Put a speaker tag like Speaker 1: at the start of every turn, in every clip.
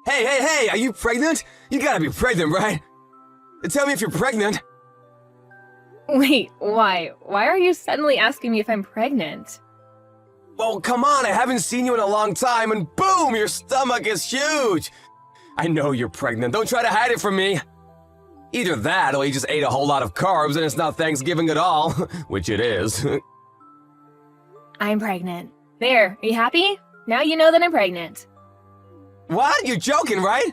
Speaker 1: Hey, are you pregnant? You gotta be pregnant, right? Tell me if you're pregnant.
Speaker 2: Wait, why? Why are you suddenly asking me if I'm pregnant?
Speaker 1: Well, come on, I haven't seen you in a long time, and boom, your stomach is huge! I know you're pregnant, don't try to hide it from me! Either that, or you just ate a whole lot of carbs and it's not Thanksgiving at all, which it is.
Speaker 2: I'm pregnant. There, are you happy? Now you know that I'm pregnant.
Speaker 1: What? You're joking, right?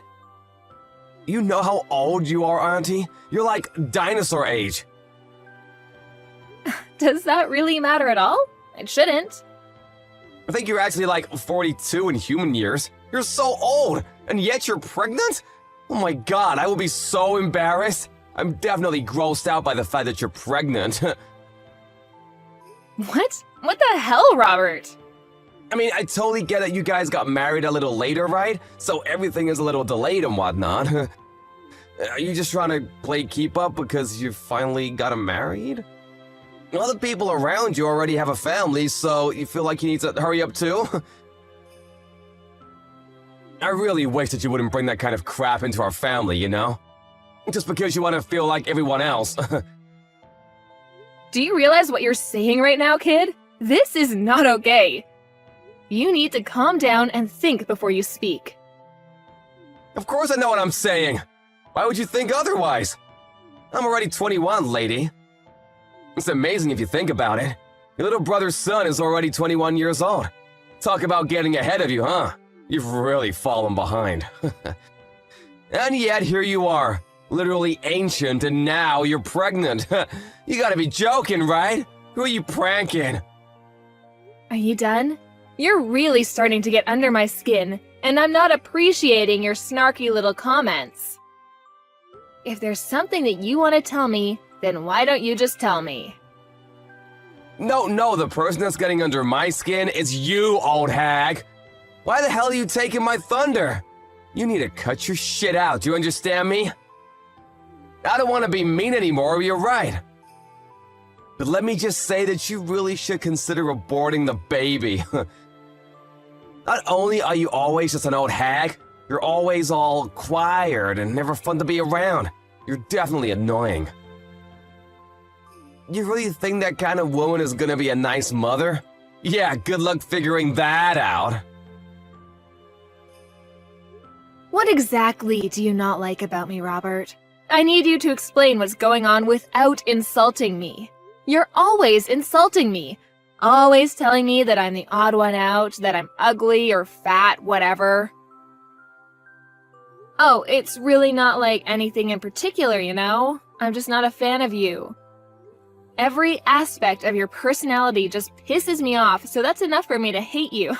Speaker 1: You know how old you are, Auntie? You're like dinosaur age.
Speaker 2: Does that really matter at all? It shouldn't.
Speaker 1: I think you're actually like 42 in human years. You're so old, and yet you're pregnant? Oh my god, I will be so embarrassed. I'm definitely grossed out by the fact that you're pregnant.
Speaker 2: What? What the hell, Robert?
Speaker 1: I mean, I totally get that you guys got married a little later, right? So everything is a little delayed and whatnot. Are you just trying to play keep up because you finally got married? Other people around you already have a family, so you feel like you need to hurry up too? I really wish that you wouldn't bring that kind of crap into our family, you know? Just because you want to feel like everyone else.
Speaker 2: Do you realize what you're saying right now, kid? This is not okay. You need to calm down and think before you speak.
Speaker 1: Of course I know what I'm saying. Why would you think otherwise? I'm already 21, lady. It's amazing if you think about it. Your little brother's son is already 21 years old. Talk about getting ahead of you, huh? You've really fallen behind. And yet here you are, literally ancient, and now you're pregnant. You gotta be joking, right? Who are you pranking?
Speaker 2: Are you done? You're really starting to get under my skin, and I'm not appreciating your snarky little comments. If there's something that you want to tell me, then why don't you just tell me?
Speaker 1: No, the person that's getting under my skin is you, old hag. Why the hell are you taking my thunder? You need to cut your shit out, do you understand me? I don't want to be mean anymore, you're right. But let me just say that you really should consider aborting the baby. Not only are you always just an old hag, you're always all quiet and never fun to be around. You're definitely annoying. You really think that kind of woman is gonna be a nice mother? Yeah, good luck figuring that out.
Speaker 2: What exactly do you not like about me, Robert? I need you to explain what's going on without insulting me. You're always insulting me. Always telling me that I'm the odd one out, that I'm ugly or fat, whatever. Oh, it's really not like anything in particular, you know? I'm just not a fan of you. Every aspect of your personality just pisses me off, so that's enough for me to hate you.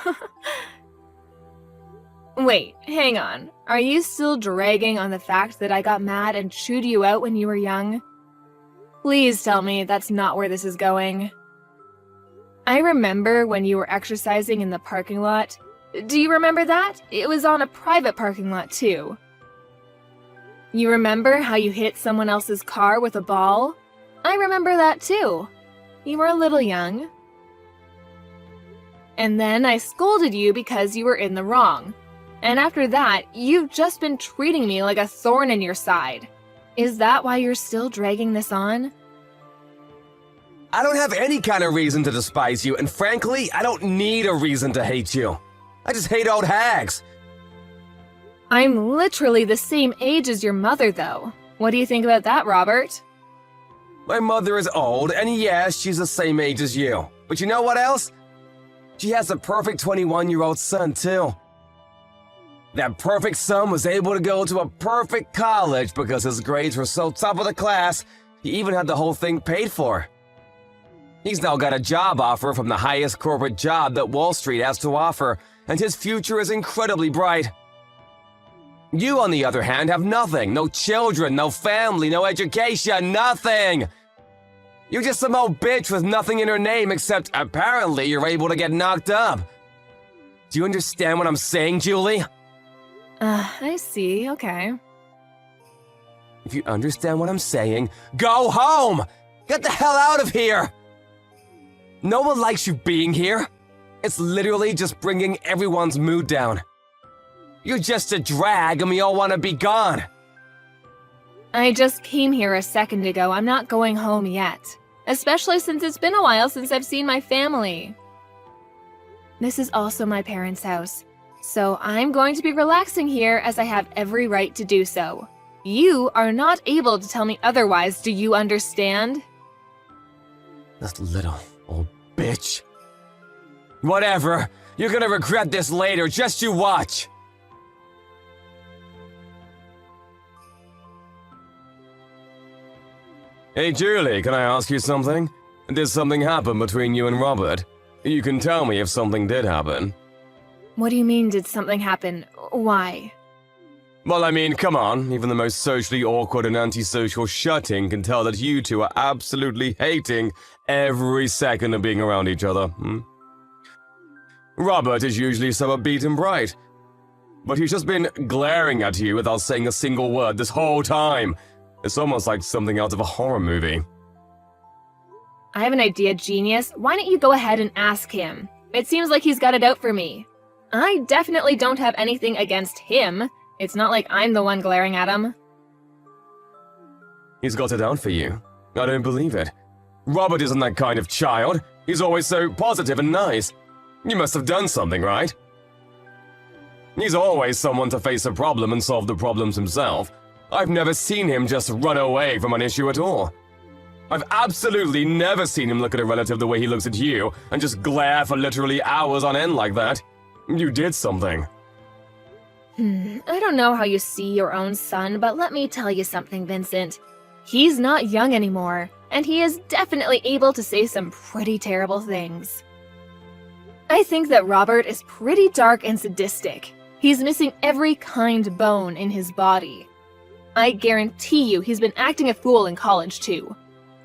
Speaker 2: Wait, hang on. Are you still dragging on the fact that I got mad and chewed you out when you were young? Please tell me that's not where this is going. I remember when you were exercising in the parking lot. Do you remember that? It was on a private parking lot, too. You remember how you hit someone else's car with a ball? I remember that, too. You were a little young. And then I scolded you because you were in the wrong. And after that, you've just been treating me like a thorn in your side. Is that why you're still dragging this on?
Speaker 1: I don't have any kind of reason to despise you, and frankly, I don't need a reason to hate you. I just hate old hags.
Speaker 2: I'm literally the same age as your mother, though. What do you think about that, Robert?
Speaker 1: My mother is old, and yes, she's the same age as you. But you know what else? She has a perfect 21-year-old son, too. That perfect son was able to go to a perfect college because his grades were so top of the class, he even had the whole thing paid for. He's now got a job offer from the highest corporate job that Wall Street has to offer, and his future is incredibly bright. You, on the other hand, have nothing. No children, no family, no education, nothing! You're just some old bitch with nothing in her name except apparently you're able to get knocked up. Do you understand what I'm saying, Julie?
Speaker 2: I see, okay.
Speaker 1: If you understand what I'm saying, go home! Get the hell out of here! No one likes you being here. It's literally just bringing everyone's mood down. You're just a drag and we all want to be gone.
Speaker 2: I just came here a second ago. I'm not going home yet. Especially since it's been a while since I've seen my family. This is also my parents' house. So I'm going to be relaxing here as I have every right to do so. You are not able to tell me otherwise, do you understand?
Speaker 1: That little old bitch. Whatever. You're gonna regret this later, just you watch. Hey Julie, can I ask you something? Did something happen between you and Robert? You can tell me if something did happen.
Speaker 2: What do you mean, did something happen? Why?
Speaker 1: Well, I mean, come on. Even the most socially awkward and antisocial shutting can tell that you two are absolutely hating every second of being around each other. Robert is usually so upbeat and bright, but he's just been glaring at you without saying a single word this whole time. It's almost like something out of a horror movie.
Speaker 2: I have an idea, genius. Why don't you go ahead and ask him? It seems like he's got it out for me. I definitely don't have anything against him. It's not like I'm the one glaring at him.
Speaker 1: He's got it out for you. I don't believe it. Robert isn't that kind of child. He's always so positive and nice. You must have done something, right? He's always someone to face a problem and solve the problems himself. I've never seen him just run away from an issue at all. I've absolutely never seen him look at a relative the way he looks at you and just glare for literally hours on end like that. You did something.
Speaker 2: I don't know how you see your own son, but let me tell you something, Vincent. He's not young anymore, and he is definitely able to say some pretty terrible things. I think that Robert is pretty dark and sadistic. He's missing every kind bone in his body. I guarantee you he's been acting a fool in college too.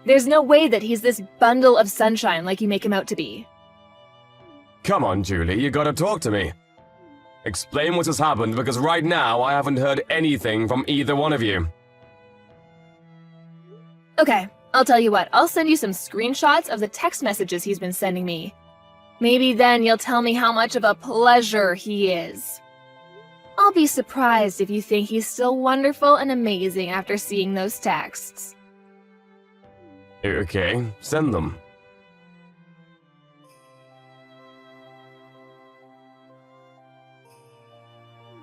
Speaker 2: There's no way that he's this bundle of sunshine like you make him out to be.
Speaker 1: Come on, Julie, you gotta talk to me. Explain what has happened, because right now I haven't heard anything from either one of you.
Speaker 2: Okay, I'll tell you what, I'll send you some screenshots of the text messages he's been sending me. Maybe then you'll tell me how much of a pleasure he is. I'll be surprised if you think he's still wonderful and amazing after seeing those texts.
Speaker 1: Okay, send them.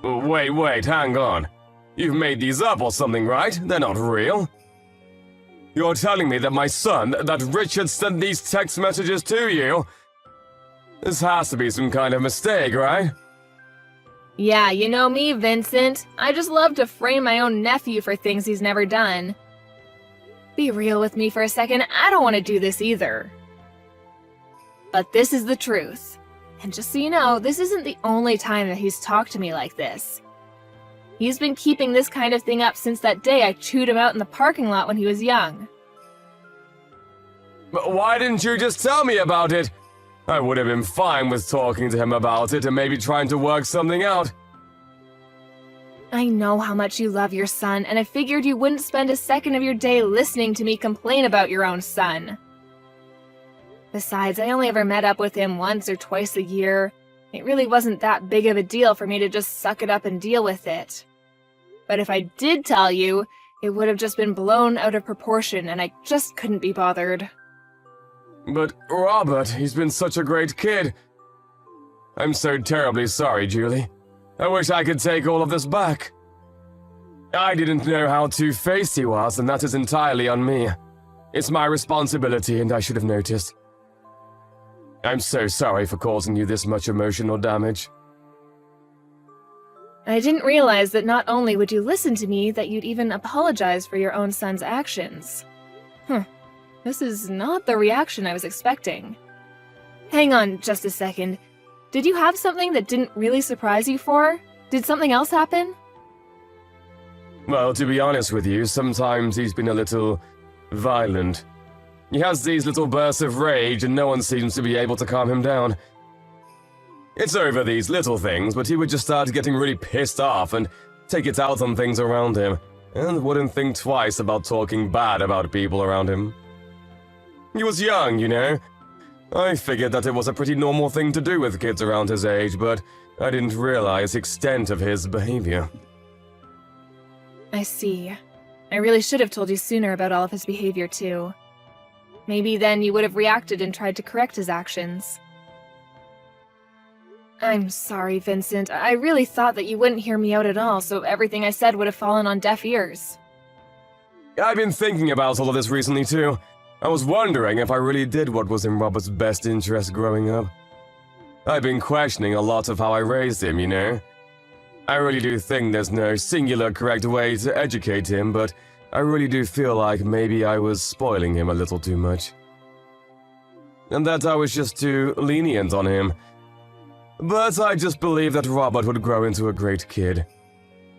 Speaker 1: Wait, hang on. You've made these up or something, right? They're not real. You're telling me that my son, that Richard sent these text messages to you? This has to be some kind of mistake, right?
Speaker 2: Yeah, you know me, Vincent. I just love to frame my own nephew for things he's never done. Be real with me for a second, I don't want to do this either. But this is the truth. And just so you know, this isn't the only time that he's talked to me like this. He's been keeping this kind of thing up since that day I chewed him out in the parking lot when he was young.
Speaker 1: But why didn't you just tell me about it? I would have been fine with talking to him about it and maybe trying to work something out.
Speaker 2: I know how much you love your son, and I figured you wouldn't spend a second of your day listening to me complain about your own son. Besides, I only ever met up with him once or twice a year. It really wasn't that big of a deal for me to just suck it up and deal with it. But if I did tell you, it would have just been blown out of proportion, and I just couldn't be bothered.
Speaker 1: But Robert, he's been such a great kid. I'm so terribly sorry, Julie. I wish I could take all of this back. I didn't know how two-faced he was, and that is entirely on me. It's my responsibility, and I should have noticed. I'm so sorry for causing you this much emotional damage.
Speaker 2: I didn't realize that not only would you listen to me, that you'd even apologize for your own son's actions. This is not the reaction I was expecting. Hang on just a second. Did you have something that didn't really surprise you for? Did something else happen?
Speaker 1: Well, to be honest with you, sometimes he's been a little violent. He has these little bursts of rage and no one seems to be able to calm him down. It's over these little things, but he would just start getting really pissed off and take it out on things around him, and wouldn't think twice about talking bad about people around him. He was young, you know. I figured that it was a pretty normal thing to do with kids around his age, but I didn't realize the extent of his behavior.
Speaker 2: I see. I really should have told you sooner about all of his behavior, too. Maybe then you would have reacted and tried to correct his actions. I'm sorry, Vincent. I really thought that you wouldn't hear me out at all, so everything I said would have fallen on deaf ears.
Speaker 1: I've been thinking about all of this recently, too. I was wondering if I really did what was in Robert's best interest growing up. I've been questioning a lot of how I raised him, you know? I really do think there's no singular correct way to educate him, but I really do feel like maybe I was spoiling him a little too much. And that I was just too lenient on him. But I just believed that Robert would grow into a great kid.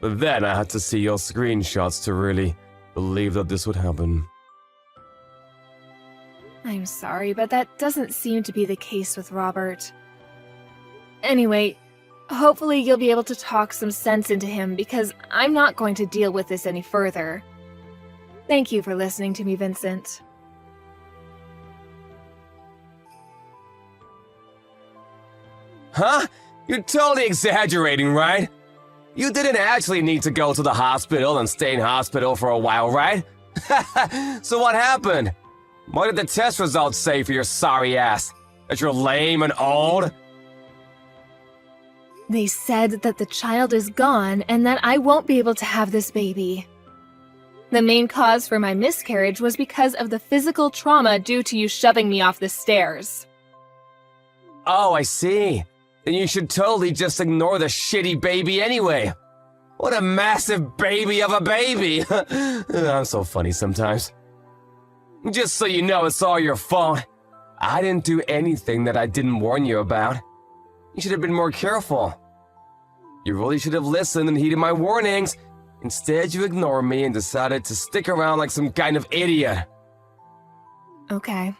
Speaker 1: But then I had to see your screenshots to really believe that this would happen.
Speaker 2: I'm sorry, but that doesn't seem to be the case with Robert. Anyway, hopefully you'll be able to talk some sense into him because I'm not going to deal with this any further. Thank you for listening to me, Vincent.
Speaker 1: Huh? You're totally exaggerating, right? You didn't actually need to go to the hospital and stay in hospital for a while, right? So what happened? What did the test results say for your sorry ass? That you're lame and old?
Speaker 2: They said that the child is gone and that I won't be able to have this baby. The main cause for my miscarriage was because of the physical trauma due to you shoving me off the stairs.
Speaker 1: Oh, I see. Then you should totally just ignore the shitty baby anyway. What a massive baby of a baby. I'm so funny sometimes. Just so you know, it's all your fault. I didn't do anything that I didn't warn you about. You should have been more careful. You really should have listened and heeded my warnings. Instead, you ignored me and decided to stick around like some kind of idiot.
Speaker 2: Okay.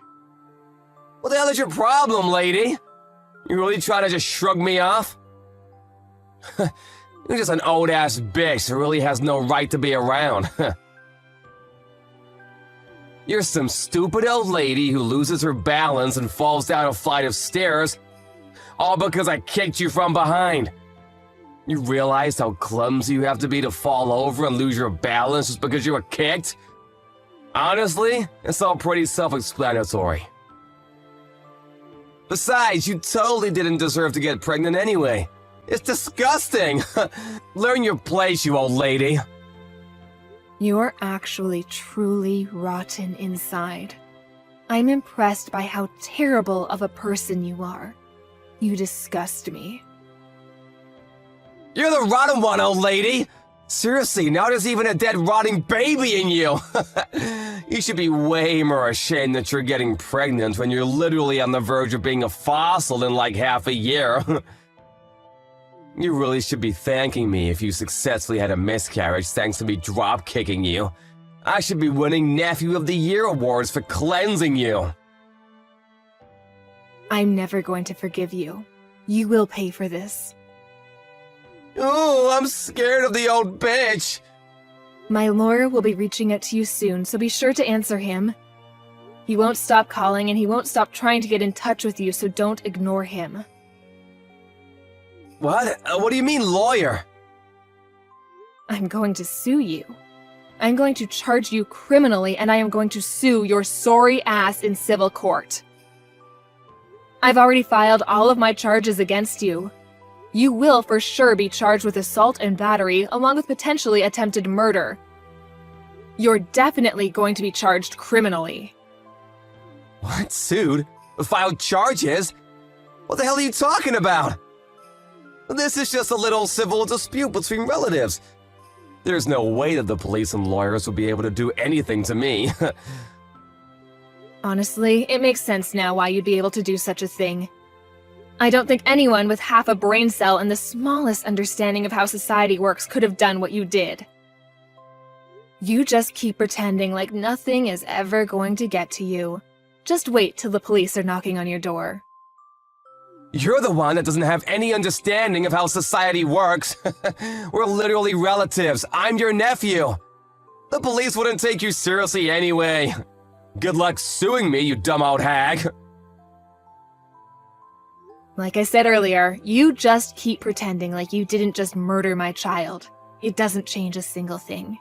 Speaker 1: What the hell is your problem, lady? You really trying to just shrug me off? You're just an old-ass bitch who really has no right to be around. You're some stupid old lady who loses her balance and falls down a flight of stairs, all because I kicked you from behind. You realize how clumsy you have to be to fall over and lose your balance just because you were kicked? Honestly, it's all pretty self-explanatory. Besides, you totally didn't deserve to get pregnant anyway. It's disgusting! Learn your place, you old lady.
Speaker 2: You're actually truly rotten inside. I'm impressed by how terrible of a person you are. You disgust me.
Speaker 1: You're the rotten one, old lady! Seriously, now there's even a dead rotting baby in you! You should be way more ashamed that you're getting pregnant when you're literally on the verge of being a fossil in like half a year. You really should be thanking me if you successfully had a miscarriage thanks to me drop-kicking you. I should be winning Nephew of the Year awards for cleansing you.
Speaker 2: I'm never going to forgive you. You will pay for this.
Speaker 1: Ooh, I'm scared of the old bitch.
Speaker 2: My lawyer will be reaching out to you soon, so be sure to answer him. He won't stop calling and he won't stop trying to get in touch with you, so don't ignore him.
Speaker 1: What? What do you mean, lawyer?
Speaker 2: I'm going to sue you. I'm going to charge you criminally and I am going to sue your sorry ass in civil court. I've already filed all of my charges against you. You will for sure be charged with assault and battery, along with potentially attempted murder. You're definitely going to be charged criminally.
Speaker 1: What? Sued? Filed charges? What the hell are you talking about? This is just a little civil dispute between relatives. There's no way that the police and lawyers will be able to do anything to me.
Speaker 2: Honestly, it makes sense now why you'd be able to do such a thing. I don't think anyone with half a brain cell and the smallest understanding of how society works could have done what you did. You just keep pretending like nothing is ever going to get to you. Just wait till the police are knocking on your door.
Speaker 1: You're the one that doesn't have any understanding of how society works. We're literally relatives. I'm your nephew. The police wouldn't take you seriously anyway. Good luck suing me, you dumb old hag.
Speaker 2: Like I said earlier, you just keep pretending like you didn't just murder my child. It doesn't change a single thing.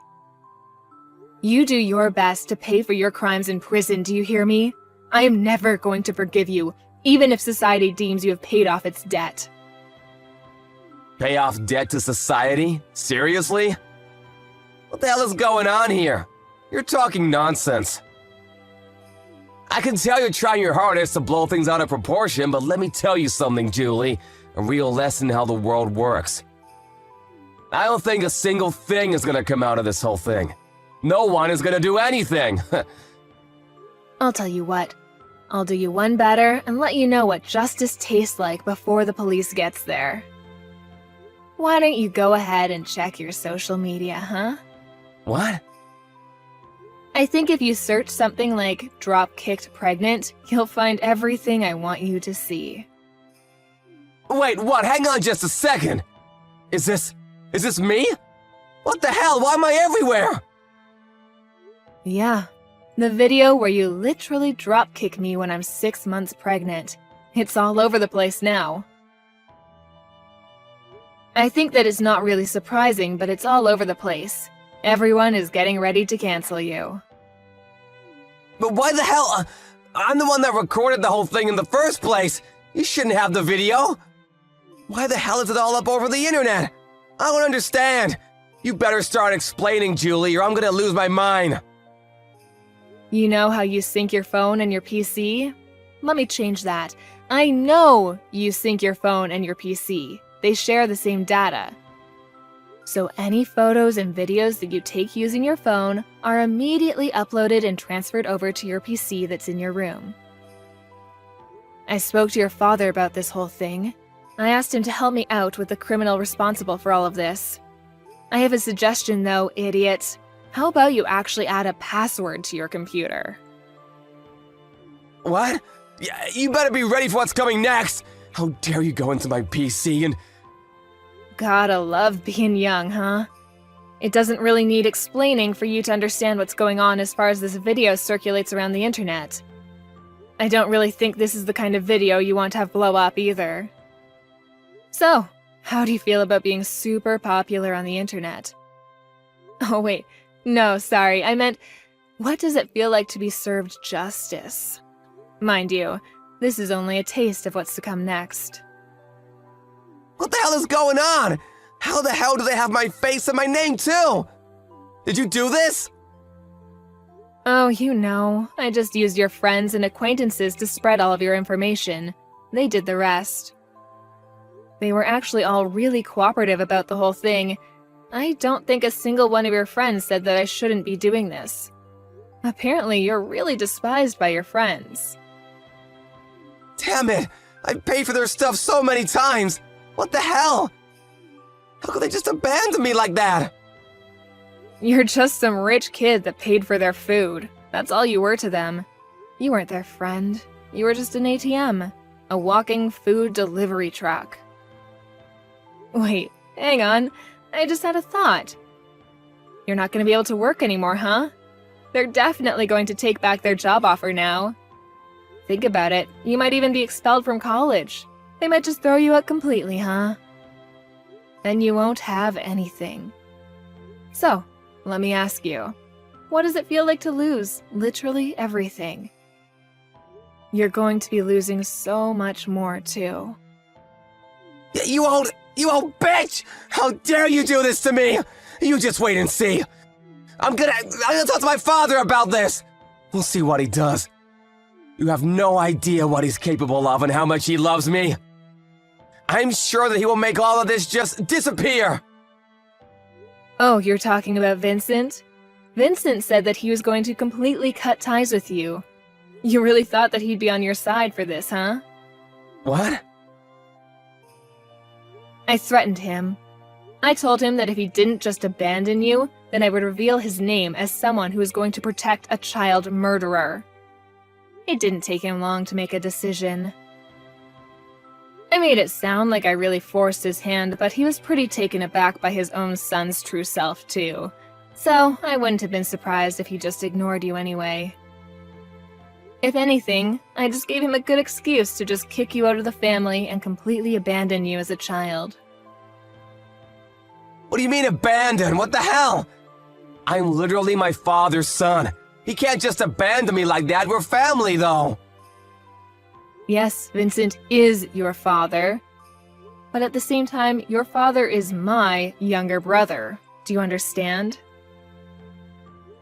Speaker 2: You do your best to pay for your crimes in prison, do you hear me? I am never going to forgive you, even if society deems you have paid off its debt.
Speaker 1: Pay off debt to society? Seriously? What the hell is going on here? You're talking nonsense. I can tell you're trying your hardest to blow things out of proportion, but let me tell you something, Julie. A real lesson in how the world works. I don't think a single thing is gonna come out of this whole thing. No one is gonna do anything.
Speaker 2: I'll tell you what. I'll do you one better and let you know what justice tastes like before the police gets there. Why don't you go ahead and check your social media, huh?
Speaker 1: What?
Speaker 2: I think if you search something like drop-kicked pregnant, you'll find everything I want you to see.
Speaker 1: Wait, what? Hang on just a second. Is this me? What the hell? Why am I everywhere?
Speaker 2: Yeah, the video where you literally drop-kick me when I'm 6 months pregnant. It's all over the place now. I think that it's not really surprising, but it's all over the place. Everyone is getting ready to cancel you.
Speaker 1: But why the hell? I'm the one that recorded the whole thing in the first place. You shouldn't have the video. Why the hell is it all up over the internet? I don't understand. You better start explaining, Julie, or I'm gonna lose my mind.
Speaker 2: You know how you sync your phone and your PC? Let me change that. I know you sync your phone and your PC. They share the same data. So any photos and videos that you take using your phone are immediately uploaded and transferred over to your PC that's in your room. I spoke to your father about this whole thing. I asked him to help me out with the criminal responsible for all of this. I have a suggestion though, idiot. How about you actually add a password to your computer?
Speaker 1: What? Yeah, you better be ready for what's coming next. How dare you go into my PC and...
Speaker 2: Gotta love being young, huh? It doesn't really need explaining for you to understand what's going on as far as this video circulates around the internet. I don't really think this is the kind of video you want to have blow up either. So, how do you feel about being super popular on the internet? Oh wait, no, sorry, I meant, what does it feel like to be served justice? Mind you, this is only a taste of what's to come next.
Speaker 1: What the hell is going on? How the hell do they have my face and my name too? Did you do this?
Speaker 2: Oh, you know, I just used your friends and acquaintances to spread all of your information. They did the rest. They were actually all really cooperative about the whole thing. I don't think a single one of your friends said that I shouldn't be doing this. Apparently, you're really despised by your friends.
Speaker 1: Damn it! I paid for their stuff so many times! What the hell? How could they just abandon me like that?
Speaker 2: You're just some rich kid that paid for their food. That's all you were to them. You weren't their friend. You were just an ATM. A walking food delivery truck. Wait, hang on. I just had a thought. You're not going to be able to work anymore, huh? They're definitely going to take back their job offer now. Think about it. You might even be expelled from college. They might just throw you out completely, huh? Then you won't have anything. So, let me ask you, what does it feel like to lose literally everything? You're going to be losing so much more, too.
Speaker 1: You old bitch! How dare you do this to me? You just wait and see. I'm gonna talk to my father about this. We'll see what he does. You have no idea what he's capable of and how much he loves me. I'm sure that he will make all of this just disappear.
Speaker 2: Oh, you're talking about Vincent? Vincent said that he was going to completely cut ties with you. You really thought that he'd be on your side for this, huh?
Speaker 1: What?
Speaker 2: I threatened him. I told him that if he didn't just abandon you, then I would reveal his name as someone who is going to protect a child murderer. It didn't take him long to make a decision. I made it sound like I really forced his hand, but he was pretty taken aback by his own son's true self, too. So I wouldn't have been surprised if he just ignored you anyway. If anything, I just gave him a good excuse to just kick you out of the family and completely abandon you as a child.
Speaker 1: What do you mean abandon? What the hell? I'm literally my father's son. He can't just abandon me like that. We're family, though.
Speaker 2: Yes, Vincent is your father. But at the same time, your father is my younger brother. Do you understand?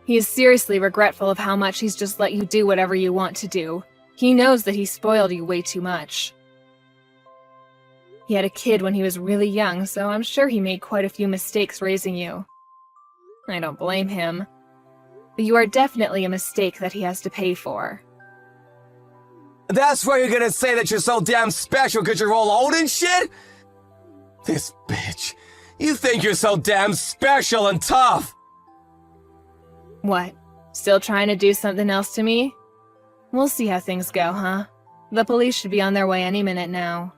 Speaker 2: He is seriously regretful of how much he's just let you do whatever you want to do. He knows that he spoiled you way too much. He had a kid when he was really young, so I'm sure he made quite a few mistakes raising you. I don't blame him. But you are definitely a mistake that he has to pay for.
Speaker 1: That's why you're gonna say that you're so damn special because you're all old and shit? This bitch. You think you're so damn special and tough.
Speaker 2: What? Still trying to do something else to me? We'll see how things go, huh? The police should be on their way any minute now.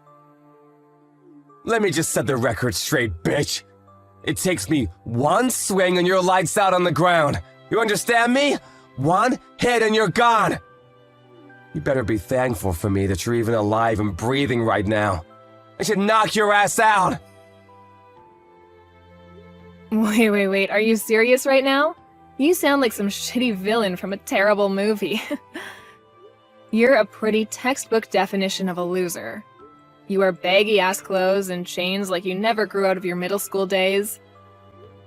Speaker 1: Let me just set the record straight, bitch. It takes me one swing and you're lights out on the ground. You understand me? One hit and you're gone. You better be thankful for me that you're even alive and breathing right now. I should knock your ass out.
Speaker 2: Wait, are you serious right now? You sound like some shitty villain from a terrible movie. You're a pretty textbook definition of a loser. You wear baggy-ass clothes and chains like you never grew out of your middle school days.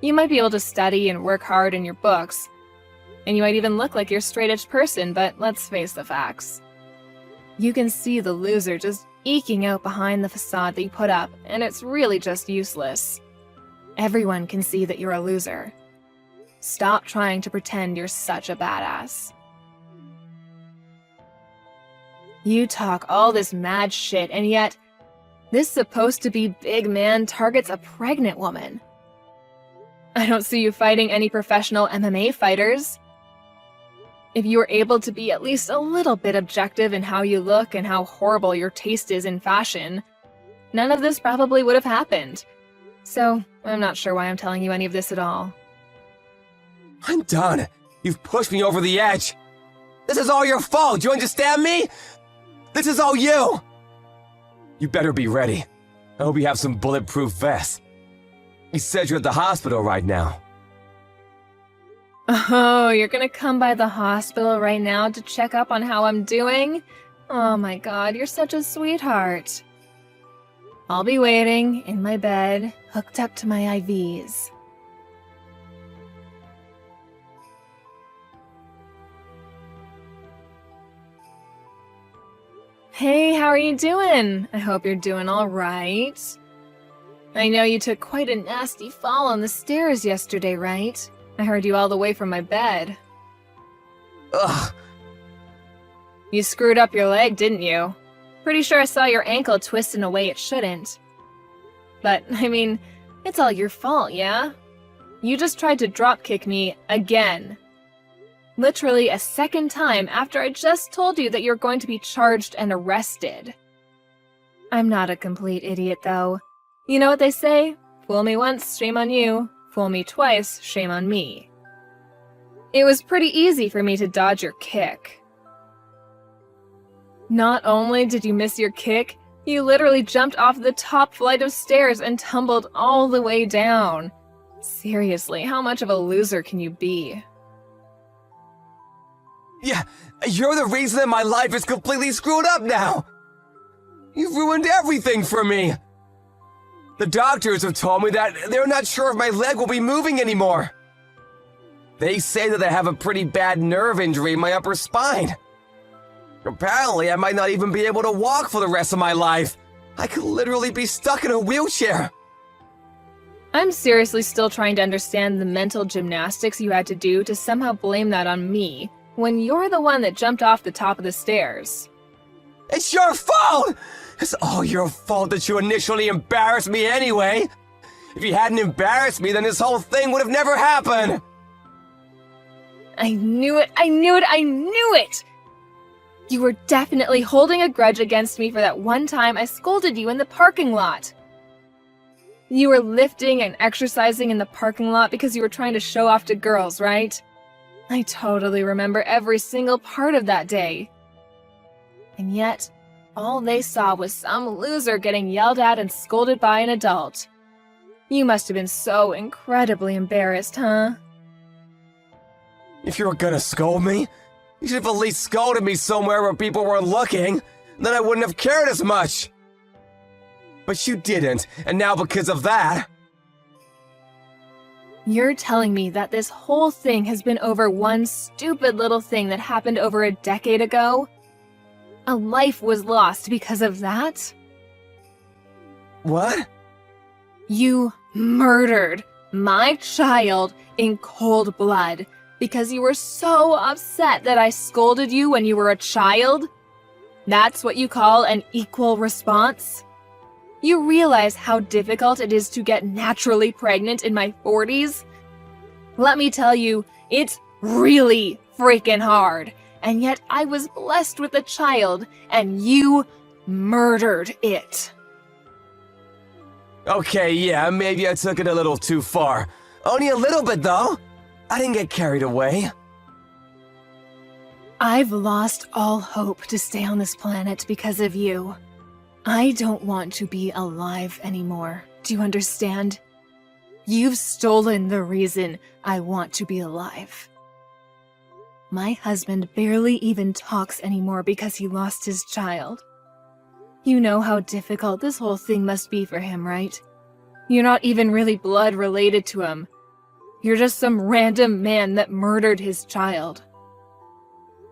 Speaker 2: You might be able to study and work hard in your books, and you might even look like you're a straight-edge person, but let's face the facts. You can see the loser just eking out behind the facade that you put up, and it's really just useless. Everyone can see that you're a loser. Stop trying to pretend you're such a badass. You talk all this mad shit, and yet, this supposed to be big man targets a pregnant woman. I don't see you fighting any professional MMA fighters. If you were able to be at least a little bit objective in how you look and how horrible your taste is in fashion, none of this probably would have happened. So, I'm not sure why I'm telling you any of this at all.
Speaker 1: I'm done. You've pushed me over the edge. This is all your fault. Do you understand me? This is all you. You better be ready. I hope you have some bulletproof vests. He said you're at the hospital right now.
Speaker 2: Oh, you're gonna come by the hospital right now to check up on how I'm doing? Oh my god, you're such a sweetheart. I'll be waiting, in my bed, hooked up to my IVs. Hey, how are you doing? I hope you're doing alright. I know you took quite a nasty fall on the stairs yesterday, right? I heard you all the way from my bed.
Speaker 1: Ugh.
Speaker 2: You screwed up your leg, didn't you? Pretty sure I saw your ankle twist in a way it shouldn't. But, I mean, it's all your fault, yeah? You just tried to drop-kick me again. Literally a second time after I just told you that you're going to be charged and arrested. I'm not a complete idiot, though. You know what they say? Fool me once, shame on you. Fool me twice, shame on me. It was pretty easy for me to dodge your kick. Not only did you miss your kick, you literally jumped off the top flight of stairs and tumbled all the way down. Seriously, how much of a loser can you be?
Speaker 1: Yeah, you're the reason that my life is completely screwed up now. You've ruined everything for me. The doctors have told me that they're not sure if my leg will be moving anymore. They say that I have a pretty bad nerve injury in my upper spine. Apparently, I might not even be able to walk for the rest of my life. I could literally be stuck in a wheelchair.
Speaker 2: I'm seriously still trying to understand the mental gymnastics you had to do to somehow blame that on me, when you're the one that jumped off the top of the stairs.
Speaker 1: It's your fault! It's all your fault that you initially embarrassed me anyway. If you hadn't embarrassed me, then this whole thing would have never happened.
Speaker 2: I knew it! I knew it! I knew it! You were definitely holding a grudge against me for that one time I scolded you in the parking lot. You were lifting and exercising in the parking lot because you were trying to show off to girls, right? I totally remember every single part of that day. And yet, all they saw was some loser getting yelled at and scolded by an adult. You must have been so incredibly embarrassed, huh?
Speaker 1: If you were gonna scold me, you should have at least scolded me somewhere where people weren't looking. Then I wouldn't have cared as much. But you didn't, and now because of that...
Speaker 2: You're telling me that this whole thing has been over one stupid little thing that happened over a decade ago? A life was lost because of that?
Speaker 1: What?
Speaker 2: You murdered my child in cold blood because you were so upset that I scolded you when you were a child? That's what you call an equal response? You realize how difficult it is to get naturally pregnant in my 40s? Let me tell you, it's really freaking hard. And yet I was blessed with a child, and you murdered it.
Speaker 1: Okay, yeah, maybe I took it a little too far. Only a little bit, though. I didn't get carried away.
Speaker 2: I've lost all hope to stay on this planet because of you. I don't want to be alive anymore. Do you understand? You've stolen the reason I want to be alive. My husband barely even talks anymore because he lost his child. You know how difficult this whole thing must be for him, right? You're not even really blood related to him. You're just some random man that murdered his child.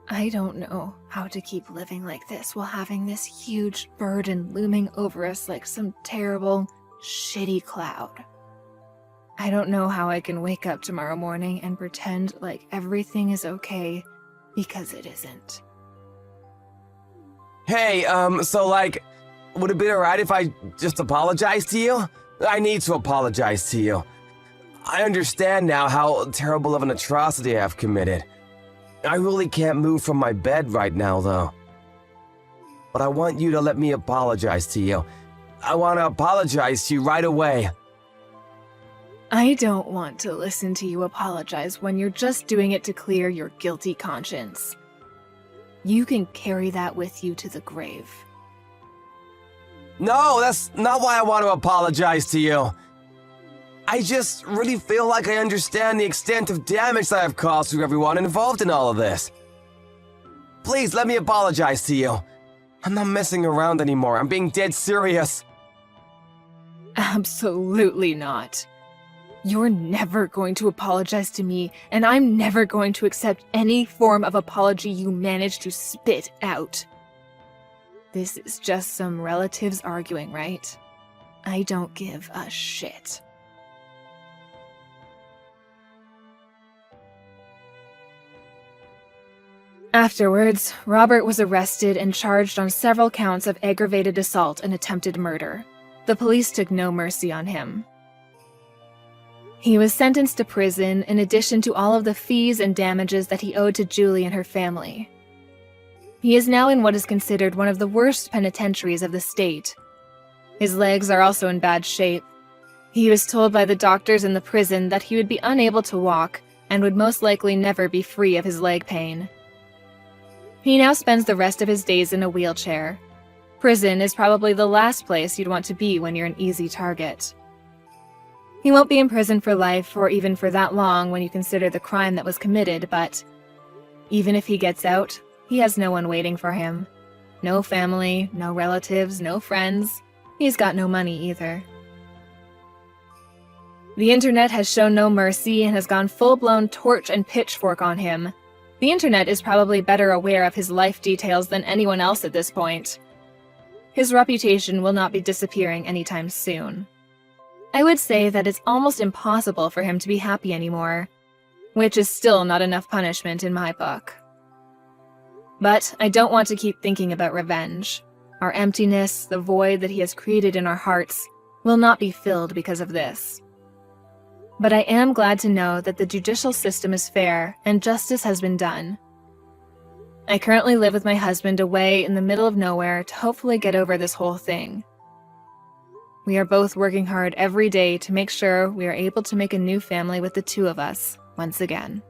Speaker 2: I don't know how to keep living like this while having this huge burden looming over us like some terrible, shitty cloud. I don't know how I can wake up tomorrow morning and pretend like everything is okay, because it isn't.
Speaker 1: Hey, would it be alright if I just apologize to you? I need to apologize to you. I understand now how terrible of an atrocity I've committed. I really can't move from my bed right now, though. But I want you to let me apologize to you. I want to apologize to you right away.
Speaker 2: I don't want to listen to you apologize when you're just doing it to clear your guilty conscience. You can carry that with you to the grave.
Speaker 1: No, that's not why I want to apologize to you. I just really feel like I understand the extent of damage that I've caused to everyone involved in all of this. Please, let me apologize to you. I'm not messing around anymore. I'm being dead serious.
Speaker 2: Absolutely not. You're never going to apologize to me, and I'm never going to accept any form of apology you manage to spit out. This is just some relatives arguing, right? I don't give a shit. Afterwards, Robert was arrested and charged on several counts of aggravated assault and attempted murder. The police took no mercy on him. He was sentenced to prison in addition to all of the fees and damages that he owed to Julie and her family. He is now in what is considered one of the worst penitentiaries of the state. His legs are also in bad shape. He was told by the doctors in the prison that he would be unable to walk and would most likely never be free of his leg pain. He now spends the rest of his days in a wheelchair. Prison is probably the last place you'd want to be when you're an easy target. He won't be in prison for life or even for that long when you consider the crime that was committed, but even if he gets out, he has no one waiting for him. No family, no relatives, no friends. He's got no money either. The internet has shown no mercy and has gone full-blown torch and pitchfork on him. The internet is probably better aware of his life details than anyone else at this point. His reputation will not be disappearing anytime soon. I would say that it's almost impossible for him to be happy anymore, which is still not enough punishment in my book. But I don't want to keep thinking about revenge. Our emptiness, the void that he has created in our hearts, will not be filled because of this. But I am glad to know that the judicial system is fair and justice has been done. I currently live with my husband away in the middle of nowhere to hopefully get over this whole thing. We are both working hard every day to make sure we are able to make a new family with the two of us once again.